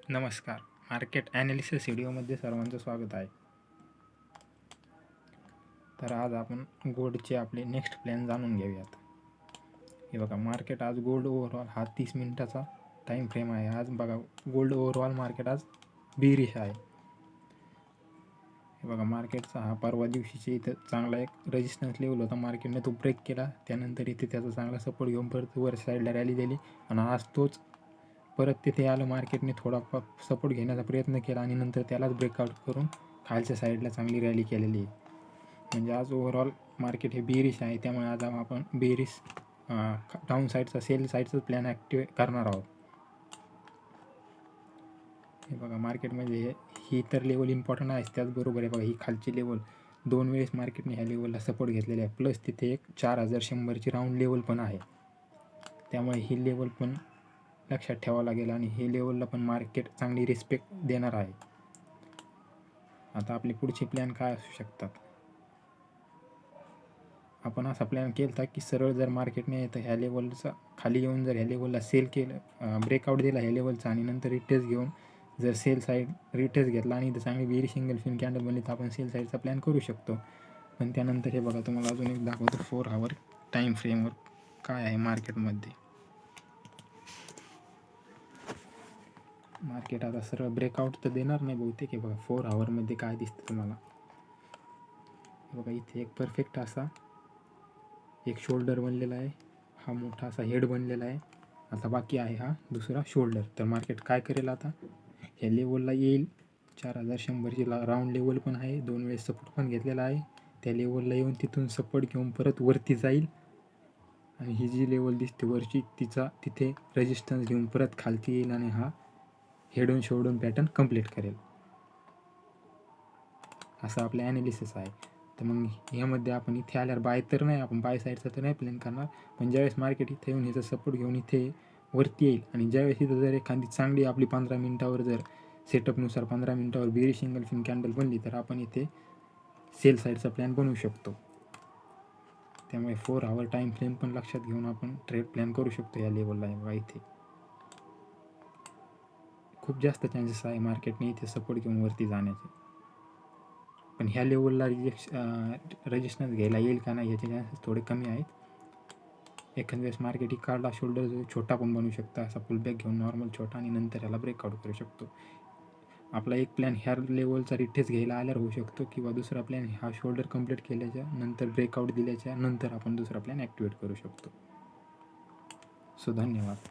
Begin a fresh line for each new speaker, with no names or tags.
नमस्कार. Market analysis व्हिडिओमध्ये सर्वांचं स्वागत आहे. तर आज आपण गोल्डचे आपले नेक्स्ट प्लॅन जाणून घेऊयात. हे बघा, मार्केट आज गोल्ड ओव्हरऑल हा 30 मिनिटाचा टाईम फ्रेम आहे. आज बघा, गोल्ड ओव्हरऑल मार्केट आज बीरिश आहे. हे बघा, मार्केटचा हा परवा दिवशीचे इथं चांगला एक रेजिस्टन्स लेवल होता. मार्केटने तो ब्रेक केला. त्यानंतर इथे त्याचा चांगला सपोर्ट घेऊन परत वर साईडला रॅली दिली आणि आज तोच परत तिथे आलं. मार्केटने थोडा सपोर्ट घेण्याचा प्रयत्न केला आणि नंतर त्यालाच ब्रेकआउट करून खालच्या साईडला चांगली रॅली केलेली आहे. म्हणजे आज ओव्हरऑल मार्केट हे बेरिश आहे. त्यामुळे आज आपण बेरिश डाऊन साईडचा सेल साईडचा प्लॅन ॲक्टिवेट करणार आहोत. हे बघा, मार्केटमध्ये ही तर लेवल इम्पॉर्टंट आहे. त्याचबरोबर आहे बघा, ही खालची लेवल 2 वेळेस मार्केटने ह्या लेवलला सपोर्ट घेतलेला आहे. प्लस तिथे एक 4100ची राऊंड लेवल पण आहे. त्यामुळे ही लेवल पण लक्षात ठेवावं लागेल आणि हे लेवलला पण मार्केट चांगली रिस्पेक्ट देणार आहे. आता आपले पुढचे प्लॅन काय असू शकतात? आपण असा प्लॅन केला होता की सरळ जर मार्केटने येतं ह्या लेवलचा खाली येऊन जर ह्या लेवलला सेल केलं, ब्रेकआउट दिला ह्या लेवलचा आणि नंतर रिटेस्ट घेऊन जर सेल साईड रिटेस्ट घेतला आणि इथं चांगली बेरिश सिंगल फिन कॅन्डल बनली तर आपण सेल साईडचा प्लॅन करू शकतो. पण त्यानंतर हे बघा, तुम्हाला अजून एक दाखवतो 4 आवर टाईम फ्रेमवर काय आहे मार्केटमध्ये. मार्केट आता सरळ ब्रेकआउट तर देणार नाही बहुतेक. हे बघा, 4 आवरमध्ये काय दिसतं तुम्हाला. बघा, इथे एक परफेक्ट असा एक शोल्डर बनलेला आहे. हा मोठा असा हेड बनलेला आहे. आता बाकी आहे हा दुसरा शोल्डर. तर मार्केट काय करेल आता, ह्या लेवलला येईल. 4100ची राऊंड लेवल पण आहे. 2 वेळेस सपोर्ट पण घेतलेला आहे. त्या लेवलला येऊन तिथून सपोर्ट घेऊन परत वरती जाईल आणि ही जी लेवल दिसते वरची तिथे रेजिस्टन्स घेऊन परत खालती येईल आणि हा head on shoulder pattern complete करेल. असं आपलं ॲनालिसिस आहे. तर मग ह्यामध्ये आपण इथे आल्यावर बाय तर नाही, आपण बाय साईडचा तर नाही प्लॅन करणार. पण ज्यावेळेस मार्केट इथे येऊन ह्याचा सपोर्ट घेऊन इथे वरती येईल आणि ज्यावेळेस इथं जर एखादी चांगली आपली 15 मिनिटावर जर सेटअपनुसार 15 मिनिटावर बेरिश सिंगल फिन कॅन्डल बनली तर आपण इथे सेल साईडचा प्लॅन बनवू शकतो. त्यामुळे 4 आवर टाईम फ्रेम पण लक्षात घेऊन आपण ट्रेड प्लॅन करू शकतो. या लेवलला बघा, इथे खूप जास्त चान्सेस आहे मार्केटने इथे सपोर्ट घेऊन वरती जाण्याचे. पण ह्या लेवलला रेजिस्टन्स घ्यायला येईल का नाही याचे चान्सेस थोडे कमी आहेत. एखाद्या वेळेस मार्केट ही काढला शोल्डर जो छोटा पण बनवू शकता, असा पुलबॅक घेऊन नॉर्मल छोटा आणि नंतर ह्याला ब्रेकआउट करू शकतो. आपला एक प्लॅन ह्या लेवलचा रिटेस्ट घ्यायला आल्यावर होऊ शकतो किंवा दुसरा प्लॅन हा शोल्डर कंप्लीट केल्याच्या नंतर ब्रेकआउट दिल्याच्या नंतर आपण दुसरा प्लॅन ॲक्टिवेट करू शकतो. धन्यवाद.